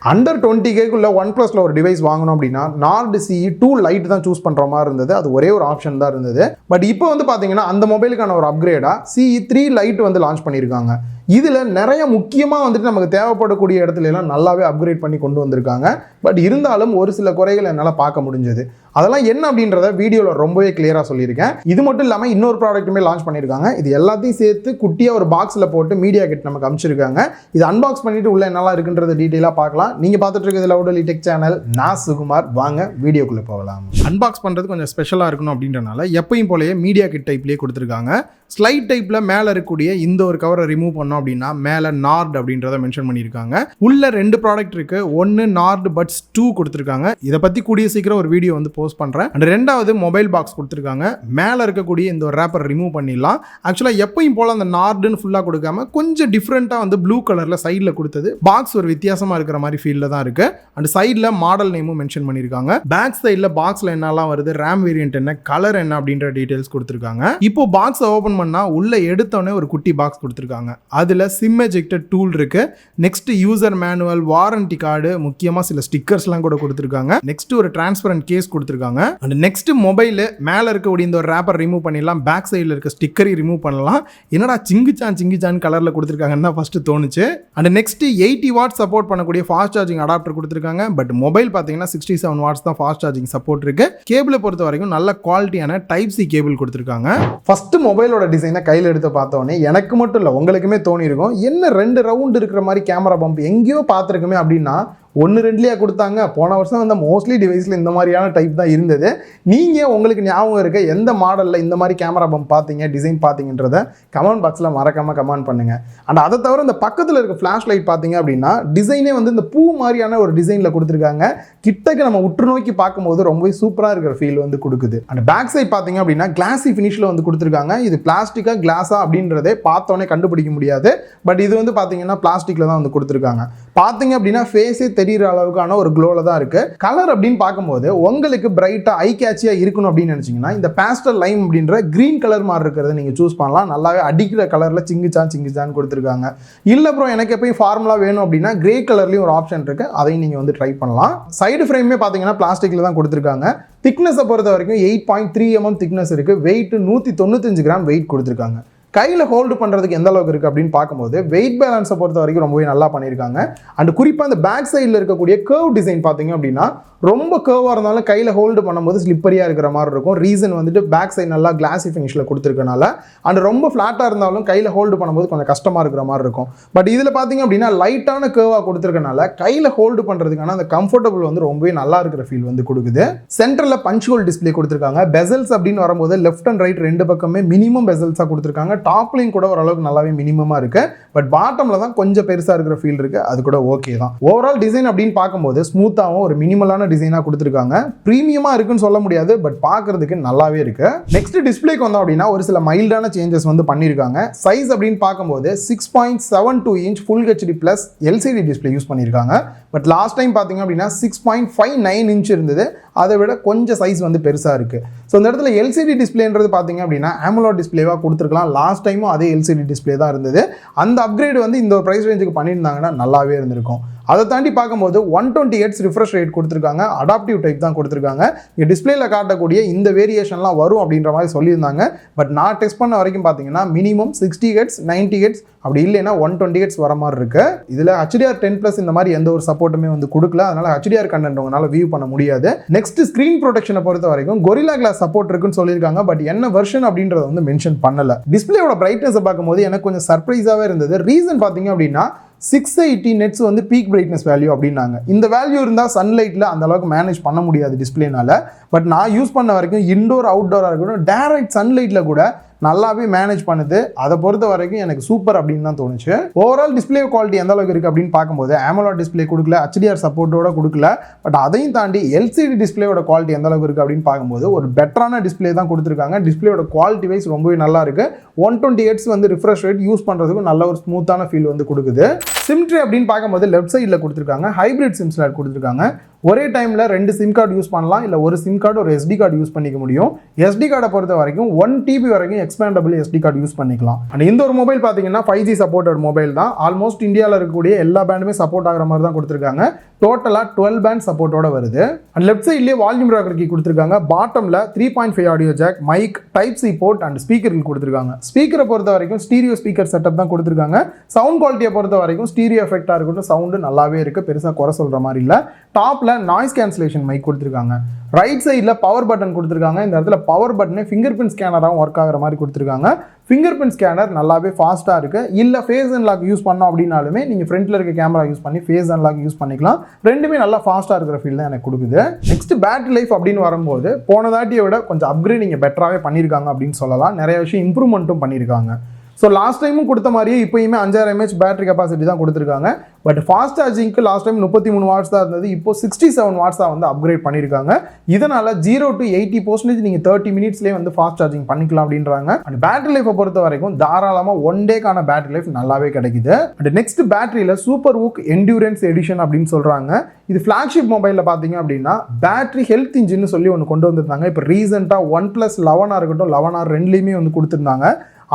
Under 20K குள்ள OnePlus ஒரு device வாங்கணும் அப்படின்னா Nord CE 2 Lite தான் சூஸ் பண்ற மாதிரி இருந்தது. அது ஒரே ஒரு ஆப்ஷன் தான் இருந்தது. பட் இப்போ வந்து பாத்தீங்கன்னா அந்த மொபைலுக்கான ஒரு அப்கிரேடா CE 3 Lite வந்து லான்ச் பண்ணிருக்காங்க. இதுல நிறைய முக்கியமா வந்துட்டு நமக்கு தேவைப்படக்கூடிய இடத்துல எல்லாம் நல்லாவே அப்கிரேட் பண்ணி கொண்டு வந்திருக்காங்க. பட் இருந்தாலும் ஒரு சில குறைகளை என்னால பார்க்க முடிஞ்சது. அதெல்லாம் என்ன அப்படின்றத வீடியோல ரொம்பவே கிளியரா சொல்லியிருக்கேன். இது மட்டும் இல்லாம இன்னொரு ப்ராடக்ட்டுமே லான்ச் பண்ணிருக்காங்க. இது எல்லாத்தையும் சேர்த்து குட்டியா ஒரு பாக்ஸ்ல போட்டு மீடியா கிட் நமக்கு அனுப்பிச்சிருக்காங்க. இது அன்பாக்ஸ் பண்ணிட்டு உள்ள என்னெல்லாம் இருக்குன்றத டீடைலா பார்க்கலாம். நீங்க பார்த்துட்டு இருக்கிறது லவுடலி டெக் சேனல். நான் சுகுமார். வாங்க வீடியோக்குள்ள போகலாம். அன்பாக்ஸ் பண்றது கொஞ்சம் ஸ்பெஷலா இருக்கணும் அப்படின்றனால எப்பயும் போலயே மீடியா கிட் டைப்லயே கொடுத்துருக்காங்க. ஸ்லைட் டைப்ல மேல இருக்கக்கூடிய இந்த ஒரு கவரை ரிமூவ் பண்ணோம் அப்படின்னா மேல நார்ட் அப்படின்றத மென்ஷன் பண்ணியிருக்காங்க. உள்ள ரெண்டு ப்ராடக்ட் இருக்கு. ஒன்னு நார்ட் பட்ஸ் 2 கொடுத்துருக்காங்க. இதை பத்தி கூடிய சீக்கிரம் ஒரு வீடியோ வந்து போஸ்ட் பண்றேன். அண்ட் ரெண்டாவது மொபைல் பாக்ஸ் கொடுத்துருக்காங்க. மேல இருக்கக்கூடிய இந்த ஒரு ரேப்பர் ரிமூவ் பண்ணிடலாம். ஆக்சுவலா எப்பயும் போல அந்த நார்டுன்னு ஃபுல்லா கொடுக்காம கொஞ்சம் டிஃப்ரெண்டா வந்து ப்ளூ கலர்ல சைட்ல கொடுத்தது பாக்ஸ் ஒரு வித்தியாசமா இருக்கிற மாதிரி ஃபீல்ல தான் இருக்கு. அண்ட் சைட்ல மாடல் நேமும் மென்ஷன் பண்ணியிருக்காங்க. பேக் சைட்ல பாக்ஸ்ல என்னெல்லாம் வருது, ரேம் வேரியன்ட் என்ன, கலர் என்ன அப்படின்ற டீடைல்ஸ் கொடுத்துருக்காங்க. இப்போ பாக்ஸ் ஓபன் பண்ணா உள்ள எடுத்தோடனே ஒரு குட்டி பாக்ஸ் கொடுத்துருக்காங்க. அதுல சிம் எஜெக்டர் டூல் இருக்கு. Next user manual, warranty card, முக்கியமா சில ஸ்டிக்கர்ஸ்லாம் கூட கொடுத்துருக்காங்க. நெக்ஸ்ட் ஒரு டிரான்ஸ்பரண்ட் கேஸ் கொடுத்துருக்காங்க. அண்ட் நெக்ஸ்ட் மொபைல் மேல இருக்கக்கூடிய இந்த ஒரு ரேப்பர் ரிமூவ் பண்ணிடலாம். பேக் சைடில் இருக்க ஸ்டிக்கரை ரிமூவ் பண்ணலாம். என்னடா சிங்கிச்சான் கலர்ல கொடுத்துருக்காங்கன்னு தான் ஃபர்ஸ்ட் தோணுச்சு. அண்ட் நெக்ஸ்ட் 80 வாட் சப்போர்ட் பண்ணக்கூடிய ஃபாஸ்ட் சார்ஜிங் அடாப்டர் கொடுத்துருக்காங்க. பட் மொபைல் பார்த்தீங்கன்னா 67 வாட்ஸ் தான் ஃபாஸ்ட் சார்ஜிங் சப்போர்ட் இருக்கு. கேபிளை பொறுத்த வரைக்கும் நல்ல குவாலிட்டியான டைப் சி கேபிள் கொடுத்துருக்காங்க. ஃபர்ஸ்ட் மொபைலோட டிசைனை கையில் எடுத்து பார்த்தோன்னே எனக்கு மட்டும் இல்லை உங்களுக்குமே தோணி இருக்கும், என்ன 2 ரவுண்ட் இருக்கிற மாதிரி கேமரா பம்ப் எங்கேயோ பார்த்துருக்குமே அப்படின்னா 1-2 கொடுத்தாங்க. போன வருஷம் வந்து மோஸ்ட்லி டிவைஸில் இந்த மாதிரியான டைப் தான் இருந்தது. நீங்கள் உங்களுக்கு ஞாபகம் இருக்க எந்த மாடலில் இந்த மாதிரி கேமரா பம்ப் பார்த்தீங்க, டிசைன் பார்த்தீங்கன்றத கமெண்ட் பாக்ஸில் மறக்காமல் கமெண்ட் பண்ணுங்கள். அண்ட் அதை தவிர இந்த பக்கத்தில் இருக்க ஃப்ளாஷ் லைட் பார்த்தீங்க அப்படின்னா டிசைனே வந்து இந்த பூ மாதிரியான ஒரு டிசைனில் கொடுத்துருக்காங்க. கிட்டக்கு நம்ம உற்று நோக்கி பார்க்கும்போது ரொம்பவே சூப்பராக இருக்கிற ஃபீல் வந்து கொடுக்குது. அண்ட் பேக் சைட் பார்த்தீங்க அப்படின்னா கிளாஸி ஃபினிஷில் வந்து கொடுத்துருக்காங்க. இது பிளாஸ்டிக்கா கிளாஸா அப்படின்றதே பார்த்தோன்னே கண்டுபிடிக்க முடியாது. பட் இது வந்து பார்த்தீங்கன்னா பிளாஸ்டிக்கில் தான் வந்து கொடுத்துருக்காங்க. பார்த்தீங்க அப்படின்னா ஃபேஸே தெரிகிற அளவுக்கான ஒரு க்ளோல தான் இருக்கு. கலர் அப்படின்னு பார்க்கும்போது உங்களுக்கு பிரைட்டா ஐ கேட்சியா இருக்கணும் அப்படின்னு நினைச்சீங்கன்னா இந்த பேஸ்டல் லைம் அப்படின்ற கிரீன் கலர் மாதிரி இருக்கிறத நீங்க சூஸ் பண்ணலாம். நல்லாவே அடிக்கிற கலர்ல சிங்கிச்சான் கொடுத்துருக்காங்க. இல்ல ப்ரோ எனக்கு எப்பயும் ஃபார்முலா வேணும் அப்படின்னா கிரே கலர்லயும் ஒரு ஆப்ஷன் இருக்கு, அதையும் நீங்க வந்து ட்ரை பண்ணலாம். சைடு ஃப்ரேமே பாத்தீங்கன்னா பிளாஸ்டிக்ல தான் கொடுத்துருக்காங்க. திக்னஸை பொறுத்த வரைக்கும் 8.3 mm திக்னஸ் இருக்கு. வெயிட் 195 கிராம் வெயிட் கொடுத்துருக்காங்க. கையில் ஹோல்டு பண்ணுறதுக்கு எந்த அளவுக்கு இருக்குது அப்படின்னு பார்க்கும்போது வெயிட் பேலன்ஸை பொறுத்த வரைக்கும் ரொம்பவே நல்லா பண்ணியிருக்காங்க. அண்ட் குறிப்பாக அந்த பேக் சைடில் இருக்கக்கூடிய கர்வ் டிசைன் பார்த்தீங்க அப்படின்னா ரொம்ப கர்வாக இருந்தாலும் கையில் ஹோல்டு பண்ணும்போது ஸ்லிப்பரியாக இருக்கிற மாதிரி இருக்கும். ரீசன் வந்துட்டு பேக் சைடு நல்லா கிளாஸி ஃபினிஷில் கொடுத்துருக்கனால. அண்ட் ரொம்ப ஃப்ளாட்டாக இருந்தாலும் கையில் ஹோல்டு பண்ணும்போது கொஞ்சம் கஷ்டமாக இருக்கிற மாதிரி இருக்கும். பட் இதில் பார்த்தீங்க அப்படின்னா லைட்டான கர்வாக கொடுத்துருக்கனால கையில் ஹோல்டு பண்ணுறதுக்கான அந்த கம்ஃபர்டபுள் வந்து ரொம்பவே நல்லா இருக்கிற ஃபீல் வந்து கொடுக்குது. சென்டரில் பஞ்ச் ஹோல் டிஸ்பிளே கொடுத்துருக்காங்க. பெசல்ஸ் அப்படின்னு வரும்போது லெஃப்ட் அண்ட் ரைட் ரெண்டு பக்கமே மினிமம் பெசல்ஸாக கொடுத்துருக்காங்க. டாப்லையும் கூட ஓரளவுக்கு நல்லாவே மினிமமாக இருக்கு. பட் பாட்டம்ல தான் கொஞ்சம் பெருசாக இருக்கிற ஃபீல் இருக்கு. அது கூட ஓகே தான். ஓவரால் டிசைன் அப்படின்னு பார்க்கும்போது ஸ்மூத்தாகவும் ஒரு மினிமலான டிசைனாக கொடுத்துருக்காங்க. பிரீமியமாக இருக்குன்னு சொல்ல முடியாது, பட் பார்க்கறதுக்கு நல்லாவே இருக்கு. நெக்ஸ்ட் டிஸ்பிளேக்கு வந்தோம் அப்படின்னா ஒரு சில மைல்டான சேஞ்சஸ் வந்து பண்ணியிருக்காங்க. சைஸ் அப்படின்னு பார்க்கும்போது 6.72 inch full HD plus LCD display use பண்ணியிருக்காங்க. பட் லாஸ்ட் டைம் பார்த்தீங்க அப்படின்னா 6.59 இன்ச் இருந்தது. அதை விட கொஞ்சம் சைஸ் வந்து பெருசாக இருக்கு. ஸோ இந்த இடத்துல எல்சிடி டிஸ்பிளேன்றது பார்த்தீங்க அப்படின்னா AMOLED டிஸ்பிளேவாக கொடுத்துருக்கலாம். லாஸ்ட் டைமும் அதே எல்சிடி டிஸ்பிளே தான் இருந்தது. அந்த அப்கிரேட் வந்து இந்த ஒரு ப்ரைஸ் ரேஞ்சுக்கு பண்ணியிருந்தாங்கன்னா நல்லாவே இருந்திருக்கும். அதை தாண்டி பார்க்கும்போது 120 Hz ரிஃப்ரெஷ் ரேட் கொடுத்துருக்காங்க. அடாப்டிவ் டைப் தான் கொடுத்துருக்காங்க. இங்கே டிஸ்பிளேல காட்டக்கூடிய இந்த வேரியேஷன்லாம் வரும் அப்படின்ற மாதிரி சொல்லியிருந்தாங்க. பட் நான் டெஸ்ட் பண்ண வரைக்கும் பார்த்தீங்கன்னா மினிமம் 60 Hz 90 Hz அப்படி இல்லைன்னா 120 Hz வர மாதிரி இருக்கு. இதில் HDR 10+ இந்த மாதிரி எந்த ஒரு சப்போர்ட்டுமே வந்து கொடுக்கல. அதனால HDR கண்டென்ட் உங்களால் வியூ பண்ண முடியாது. நெக்ஸ்ட் ஸ்கிரீன் ப்ரொடெக்ஷனை பொறுத்த வரைக்கும் கொரில்லா கிளாஸ் சப்போர்ட் இருக்குன்னு சொல்லியிருக்காங்க. பட் என்ன வெர்ஷன் அப்படின்றத வந்து மென்ஷன் பண்ணல. டிஸ்பிளேயோட பிரைட்னஸை பார்க்கும்போது எனக்கு கொஞ்சம் சர்ப்ரைஸாகவே இருந்தது. ரீசன் பார்த்தீங்க அப்படின்னா 680 நெட்ஸ் வந்து பீக் பிரைட்னஸ் வேல்யூ அப்படின்னாங்க. இந்த வேல்யூ இருந்தால் சன்லைட்டில் அந்த அளவுக்கு மேனேஜ் பண்ண முடியாது டிஸ்பிளேனால. பட் நான் யூஸ் பண்ண வரைக்கும் இன்டோர் அவுட்டோராக இருக்கட்டும் டைரக்ட் சன்லைட்டில் கூட நல்லாவே மேனேஜ் பண்ணுது. அதை பொறுத்த வரைக்கும் எனக்கு சூப்பர் அப்படின்னு தான் தோணுச்சு. ஓவரால் டிஸ்பிளே குவாலிட்டி எந்த அளவுக்கு இருக்குது அப்படின்னு பார்க்கும்போது AMOLED டிஸ்பிளே கொடுக்கல, HDR சப்போர்ட்டோட கொடுக்கல. பட் அதையும் தாண்டி LCD டிஸ்பிளேயோட குவாலிட்டி எந்த அளவுக்கு இருக்குது அப்படின்னு பார்க்கும்போது ஒரு பெட்டரான டிஸ்பிளே தான் கொடுத்துருக்காங்க. டிஸ்பிளேயோட குவாலிட்டி வைஸ் ரொம்பவே நல்லா இருக்கு. 120 Hz வந்து ரிஃப்ரெஷ் ரேட் யூஸ் பண்ணுறதுக்கும் நல்ல ஒரு ஸ்மூத்தான ஃபீல் வந்து கொடுக்குது. சிம் ட்ரே அப்படின்னு பார்க்கும்போது லெஃப்ட் சைடில் கொடுத்துருக்காங்க. ஹைப்ரிட் சிம் ஸ்லாட் கொடுத்துருக்காங்க. ஒரே டைமில் 2 சிம் கார்டு யூஸ் பண்ணலாம், இல்லை ஒரு சிம் கார்டு ஒரு SD கார்டு யூஸ் பண்ணிக்க முடியும். SD கார்டை பொறுத்த வரைக்கும் 1 TB வரைக்கும் எக்ஸ்பேண்டபிள் SD கார்டு யூஸ் பண்ணிக்கலாம். அண்ட் இந்த ஒரு மொபைல் பார்த்தீங்கன்னா 5G சப்போர்ட்டட் மொபைல் தான். ஆல்மோஸ்ட் இந்தியாவில் இருக்கக்கூடிய எல்லா பேண்டுமே சப்போர்ட் ஆகிற மாதிரி தான் கொடுத்துருக்காங்க. டோட்டலாக 12 பேண்ட் சப்போர்ட்டோட வருது. அண்ட் லெஃப்ட் சைட்லேயே வால்யூம் ராக்கர் கீ கொடுத்துருக்காங்க. பாட்டமில் 3.5 audio jack, mic, type C port and ஸ்பீக்கர்கள் கொடுத்துருக்காங்க. ஸ்பீக்கரை பொறுத்த வரைக்கும் ஸ்டீரியோ ஸ்பீக்கர் செட்டப் தான் கொடுத்துருக்காங்க. சவுண்ட் குவாலிட்டியை பொறுத்த வரைக்கும் ஸ்டீரியோ எஃபெக்டாக இருக்கட்டும், சவுண்டு நல்லாவே இருக்குது, பெருசாக குறை சொல்கிற மாதிரி இல்லை. டாப்பில் நாய்ஸ் கேன்சலேஷன் மைக் கொடுத்துருக்காங்க. ரைட் சைடில் பவர் பட்டன் கொடுத்துருக்காங்க. இந்த இடத்துல பவர் பட்டனே ஃபிங்கர் பிரிண்ட் ஸ்கேனராகவும் ஒர்க் ஆகிற மாதிரி கொடுத்துருக்காங்க. ஃபிங்கர் பிரிண்ட் ஸ்கேனர் நல்லாவே ஃபாஸ்ட்டாக இருக்குது. இல்லை ஃபேஸ் அன்லாக் யூஸ் பண்ணோம் அப்படின்னாலுமே நீங்கள் ஃப்ரண்ட்டில் இருக்க கேமரா யூஸ் பண்ணி ஃபேஸ் அன்லாக் யூஸ் பண்ணிக்கலாம். ரெண்டுமே நல்லா ஃபாஸ்ட்டாக இருக்கிற ஃபீல் தான் எனக்கு கொடுக்குது. நெக்ஸ்ட் பேட்டரி லைஃப் அப்படின்னு வரும்போது போன தாட்டியை விட கொஞ்சம் அப்கிரேட் நீங்கள் பெட்டராகவே பண்ணியிருக்காங்க அப்படின்னு சொல்லலாம். நிறைய விஷயம் இம்ப்ரூவ்மெண்ட்டும் பண்ணியிருக்காங்க. ஸோ லாஸ்ட் டைமும் கொடுத்த மாதிரியே இப்போயுமே 5000 mAh பேட்டரி கெப்பாசிட்டி தான் கொடுத்துருக்காங்க. பட் ஃபாஸ்ட் சார்ஜிங்க்கு லாஸ்ட் டைம் 33 வாட்ஸ் தான் இருந்தது, இப்போ 67 வாட்ஸ் தான் வந்து அப்கிரேட் பண்ணியிருக்காங்க. இதனால் 0 to 80% நீங்கள் 30 மினிட்ஸ்லேயே வந்து ஃபாஸ்ட் சார்ஜிங் பண்ணிக்கலாம் அப்படின்றாங்க. அண்ட் பேட்டரி லைஃபை பொறுத்த வரைக்கும் தாராளமாக 1 டேக்கான பேட்டரி லைஃப் நல்லாவே கிடைக்குது. அண்ட் நெக்ஸ்ட் பேட்டரியில் சூப்பர் ஊக் என்டியூரன்ஸ் எடிஷன் அப்படின்னு சொல்கிறாங்க. இது ஃப்ளாக்ஷிப் மொபைலில் பார்த்தீங்க அப்படின்னா பேட்டரி ஹெல்த் இன்ஜின்னு சொல்லி ஒன்று கொண்டு வந்திருந்தாங்க. இப்போ ரீசெண்டாக OnePlus 11 இருக்கட்டும் 11R ரெண்டுலேயுமே வந்து கொடுத்துருந்தாங்க.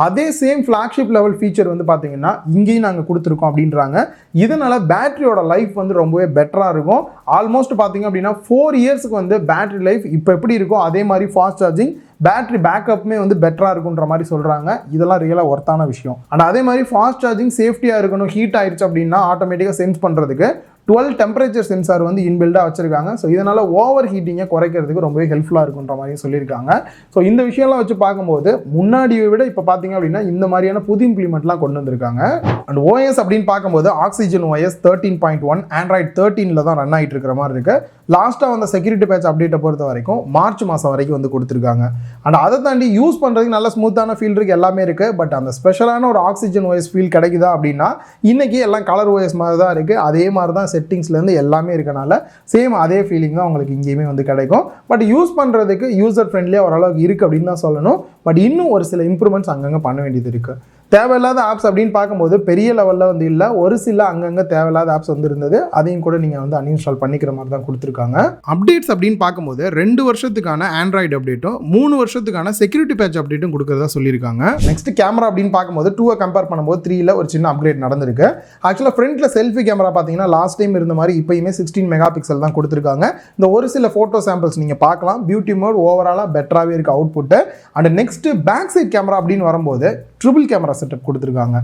அதே சேம் ஃப்ளாக்ஷிப் லெவல் ஃபீச்சர் வந்து பார்த்தீங்கன்னா இங்கேயும் நாங்கள் கொடுத்துருக்கோம் அப்படின்றாங்க. இதனால் பேட்டரியோட லைஃப் வந்து ரொம்பவே பெட்டராக இருக்கும். ஆல்மோஸ்ட் பார்த்தீங்க அப்படின்னா 4 இயர்ஸுக்கு வந்து பேட்டரி லைஃப் இப்போ எப்படி இருக்கோ அதே மாதிரி ஃபாஸ்ட் சார்ஜிங், பேட்டரி பேக்கப்புமே வந்து பெட்டராக இருக்குன்ற மாதிரி சொல்கிறாங்க. இதெல்லாம் ரியலாக ஒர்த்தான விஷயம். அண்ட் அதே மாதிரி ஃபாஸ்ட் சார்ஜிங் சேஃப்டியாக இருக்கணும். ஹீட் ஆயிடுச்சு அப்படின்னா ஆட்டோமேட்டிக்காக சென்ஸ் பண்ணுறதுக்கு 12 டெம்பரேச்சர் சென்சார் வந்து இன்பில்டாக வச்சிருக்காங்க. ஸோ இதனால் ஓவர் ஹீட்டிங்கை குறைக்கிறதுக்கு ரொம்பவே ஹெல்ப்ஃபுல்லாக இருக்குன்ற மாதிரி சொல்லியிருக்காங்க. ஸோ இந்த விஷயம்லாம் வச்சு பார்க்கும்போது முன்னாடியை விட இப்போ பார்த்தீங்க அப்படின்னா இந்த மாதிரியான புது இம்ப்ளிமெண்ட்லாம் கொண்டு வந்திருக்காங்க. அண்ட் OS அப்படின்னு பார்க்கும்போது ஆக்சிஜன் OS 13.1 Android 13 தான் ரன் ஆகிட்டு இருக்கிற மாதிரி இருக்குது. லாஸ்ட்டாக வந்த செக்யூரிட்டி பேட்ச் அப்டேட்டை பொறுத்த வரைக்கும் மார்ச் மாதம் வரைக்கும் வந்து கொடுத்துருக்காங்க. அண்ட் அதை தாண்டி யூஸ் பண்ணுறதுக்கு நல்ல ஸ்மூத்தான ஃபீல் இருக்குது, எல்லாமே இருக்குது. பட் அந்த ஸ்பெஷலான ஒரு ஆக்சிஜன் OS ஃபீல் கிடைக்குதா அப்படின்னா இன்றைக்கி எல்லாம் கலர் OS மாதிரி தான் இருக்குது. அதே மாதிரி தான் செட்டிங்ஸ்லேருந்து எல்லாமே இருக்கனால சேம் அதே ஃபீலிங் தான் உங்களுக்கு இங்கேயுமே வந்து கிடைக்கும். பட் யூஸ் பண்ணுறதுக்கு யூசர் ஃப்ரெண்ட்லியாக ஓரளவுக்கு இருக்குது அப்படின்னு தான் சொல்லணும். பட் இன்னும் ஒரு சில இம்ப்ரூவ்மெண்ட்ஸ் அங்கங்கே பண்ண வேண்டியது இருக்குது. தேவையில்லாத ஆப்ஸ் அப்படின்னு பார்க்கும்போது பெரிய லெவலில் வந்து இல்லை, ஒரு சில அங்கங்கே தேவையில்லாத ஆப்ஸ் வந்து இருந்தது. அதையும் கூட நீங்கள் வந்து அன்இன்ஸ்டால் பண்ணிக்கிற மாதிரி தான் கொடுத்துருக்காங்க. அப்டேட்ஸ் அப்படின்னு பார்க்கும்போது 2 வருஷத்துக்கான ஆண்ட்ராய்டு அப்டேட்டும் 3 வருஷத்துக்கான செக்யூரிட்டி பேட்ச் அப்டேட்டும் கொடுக்குறதா சொல்லியிருக்காங்க. நெக்ஸ்ட் கேமரா அப்படின்னு பார்க்கும்போது 2 கம்பேர் பண்ணும்போது 3ல ஒரு சின்ன அப்கிரேட் நடந்திருக்கு. ஆக்சுவலாக ஃப்ரண்ட்டில் செல்ஃபி கேமரா பார்த்தீங்கன்னா லாஸ்ட் டைம் இருந்த மாதிரி இப்போயுமே 16 மெகா பிக்சல் தான் கொடுத்துருக்காங்க. இந்த ஒரு சில ஃபோட்டோ சாம்பிள்ஸ் நீங்கள் பார்க்கலாம். பியூட்டி மோட் ஓவராலாக பெட்டராகவே இருக்குது output. And next back side camera அப்படின்னு வரும்போது ட்ரிபிள் கேமரா செட்டப் கொடுத்துருக்காங்க.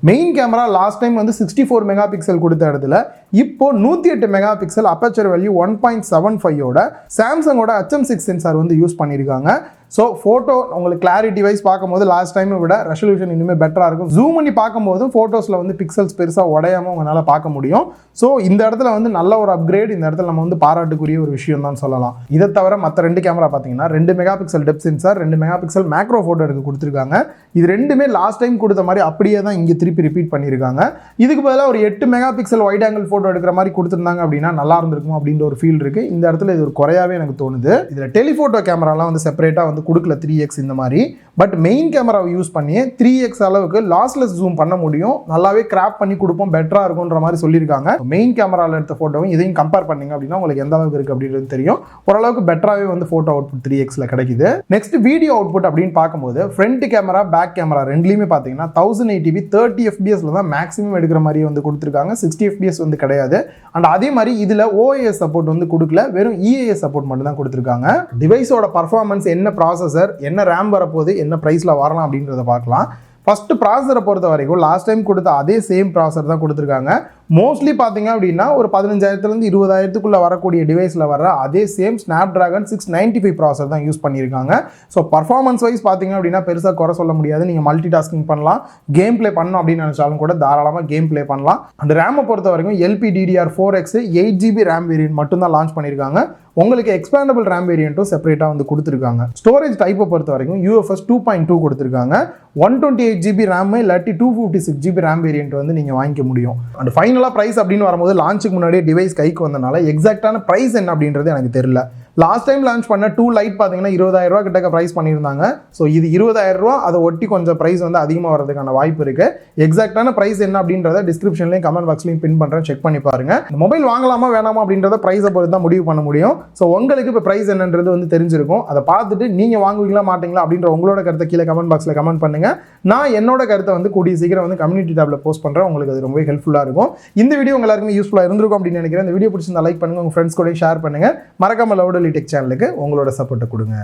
மெயின் கேமரா லாஸ்ட் டைம் வந்து 64 மெகா பிக்சல் கொடுத்த இடத்துல இப்போ 108 மெகா பிக்சல் அப்பச்சர் வேல்யூ 1.75ஓட சாம்சங்கோட HM6 சென்சார் வந்து யூஸ் பண்ணியிருக்காங்க. ஸோ ஃபோட்டோ உங்களுக்கு கிளாரிட்டி வைஸ் பார்க்கும்போது லாஸ்ட் டைமை விட ரெசல்யூஷன் இனிமேல் பெட்டராக இருக்கும். ஜூம் பண்ணி பார்க்கும்போதும் ஃபோட்டோஸில் வந்து பிக்சல்ஸ் பெருசாக உடையாமல் உங்களால் பார்க்க முடியும். ஸோ இந்த இடத்துல வந்து நல்ல ஒரு அப்கிரேட், இந்த இடத்துல நம்ம வந்து பாராட்டுக்குரிய ஒரு விஷயம் தான் சொல்லலாம். இதை தவிர மற்ற 2 கேமரா பார்த்தீங்கன்னா 2 mega pixel depth sensor, 2 mega pixel macro photo எடுக்க கொடுத்துருக்காங்க. இது ரெண்டுமே லாஸ்ட் டைம் கொடுத்த மாதிரி அப்படியே தான் இங்கே திருப்பி ரிப்பீட் பண்ணியிருக்காங்க. இதுக்கு பதிலாக ஒரு 8 mega pixel wide angle photo எடுக்கிற மாதிரி கொடுத்துருந்தாங்க அப்படின்னா நல்லா இருந்திருக்கும் அப்படின்ற ஒரு ஃபீல் இருக்குது. இந்த இடத்துல இது ஒரு குறையாவே எனக்கு தோணுது. இதில் டெலிஃபோட்டோ கேமராலாம் வந்து செப்பரேட்டாக வந்து கொடுக்கல 3x இந்த மாதிரி. பட் மெயின் கேமராவை யூஸ் பண்ணி 3x அளவுக்கு லாஸ்லெஸ் ஜூம் பண்ண முடியும். நல்லாவே கிராப் பண்ணி கொடுப்போம், பெட்டராக இருக்கும்ன்ற மாதிரி சொல்லியிருக்காங்க. மெயின் கேமராவில் எடுத்த ஃபோட்டோவும் இதையும் கம்பேர் பண்ணிங்க அப்படின்னா உங்களுக்கு எந்த அளவுக்கு இருக்குது அப்படின்றது தெரியும். ஓரளவுக்கு பெட்டராகவே வந்து ஃபோட்டோ அவுட்புட் 3xல கிடைக்குது. நெக்ஸ்ட் வீடியோ அவுட்புட் அப்படின்னு பார்க்கும்போது ஃப்ரண்ட் கேமரா பேக் கேமரா ரெண்டுலையுமே பார்த்தீங்கன்னா 1080p 30 fps தான் மேக்ஸிமம் எடுக்கிற மாதிரி வந்து கொடுத்துருக்காங்க. 60 fps வந்து கிடையாது. அண்ட் அதே மாதிரி இதில் OIS சப்போர்ட் வந்து கொடுக்கல, வெறும் EIS சப்போர்ட் மட்டும் தான் கொடுத்துருக்காங்க. டிவைஸோட பர்ஃபார்மன்ஸ், என்ன ப்ராசஸர், என்ன ரேம் வரப்போகுது, என்ன ப்ரைஸில் வரலாம் அப்படின்றத பார்க்கலாம். ஃபஸ்ட்டு ப்ராசஸரை பொறுத்த வரைக்கும் லாஸ்ட் டைம் கொடுத்த அதே சேம் ப்ராசஸர் தான் கொடுத்துருக்காங்க. மோஸ்ட்லி பார்த்தீங்க அப்படின்னா ஒரு 15,000 20,000 வரக்கூடிய டிவைஸில் வர அதே சேம் Snapdragon 695 ப்ராசஸர் தான் யூஸ் பண்ணியிருக்காங்க. ஸோ பர்ஃபார்மன்ஸ் வைஸ் பார்த்தீங்க அப்படின்னா பெருசாக குறை சொல்ல முடியாது. நீங்கள் மல்டி டாஸ்கிங் பண்ணலாம், கேம் பிளே பண்ணணும் அப்படின்னு நினச்சாலும் கூட தாராளமாக கேம் பிளே பண்ணலாம். அந்த ரேமை பொறுத்த வரைக்கும் LPDDR4X 8GB ரேம் வேரியன்ட் மட்டும்தான் லான்ச் பண்ணியிருக்காங்க. உங்களுக்கு எக்ஸ்பேண்டபிள் ரேம் வேரியண்ட்டும் செப்பரேட்டாக வந்து கொடுத்துருக்காங்க. ஸ்டோரேஜ் டைப்பை பொறுத்த வரைக்கும் UFS 2.2 கொடுத்துருக்காங்க. 128GB ரேம் இல்லாட்டி 256GB ரேம் வேரியண்ட் வந்து நீங்கள் வாங்கிக்க முடியும். அண்ட் ஃபைனலாக ப்ரைஸ் அப்படின்னு வரும்போது லான்ச்சுக்கு முன்னாடியே டிவைஸ் கைக்கு வந்தனால எக்ஸாக்டான ப்ரைஸ் என்ன அப்படின்றது எனக்கு தெரியல. லாஸ்ட் டைம் லான்ச் பண்ண 2 லைட் பார்த்தீங்கன்னா 20,000 ரூபா கிட்ட ப்ரைஸ் பண்ணியிருந்தாங்க. ஸோ இது 20,000 ரூபா, அதை ஒட்டி கொஞ்சம் ப்ரைஸ் வந்து அதிகமாக வரதுக்கான வாய்ப்பு இருக்கு. எக்ஸாக்டான ப்ரைஸ் என்ன அப்படின்றத டிஸ்கிரிப்ஷன்லையும் கமெண்ட் பாக்ஸ்லையும் பின் பண்ணுறேன், செக் பண்ணி பாருங்க. மொபைல் வாங்கலாமா வேணாமா அப்படின்றத ப்ரைஸை பொறுத்து தான் முடிவு பண்ண முடியும். ஸோ உங்களுக்கு இப்போ ப்ரைஸ் என்னன்றது வந்து தெரிஞ்சிருக்கும். அதை பார்த்துட்டு நீங்கள் வாங்குவீங்களா மாட்டீங்களா அப்படின்ற உங்களோட கருத்தை கீழே கமெண்ட் பாக்ஸில் கமெண்ட் பண்ணுங்க. நான் என்னோட கருத்தை வந்து கூடிய சீக்கிரம் வந்து கம்யூனிட்டி டேப்ல போஸ்ட் பண்ணுறேன். உங்களுக்கு அது ரொம்ப ஹெல்ப்ஃபுல்லாக இருக்கும். இந்த வீடியோ உங்க எல்லாருக்குமே யூஸ்ஃபுல்லாக இருந்திருக்கும் அப்படின்னு நினைக்கிறேன். இந்த வீடியோ பிடிச்சிருந்தா லைக் பண்ணுங்க, உங்க ஃப்ரெண்ட்ஸ் கூட ஷேர் பண்ணுங்க. மறக்காம லவுட் லிடெக் சேனலுக்கு உங்களோட சப்போர்ட்டை கொடுங்க.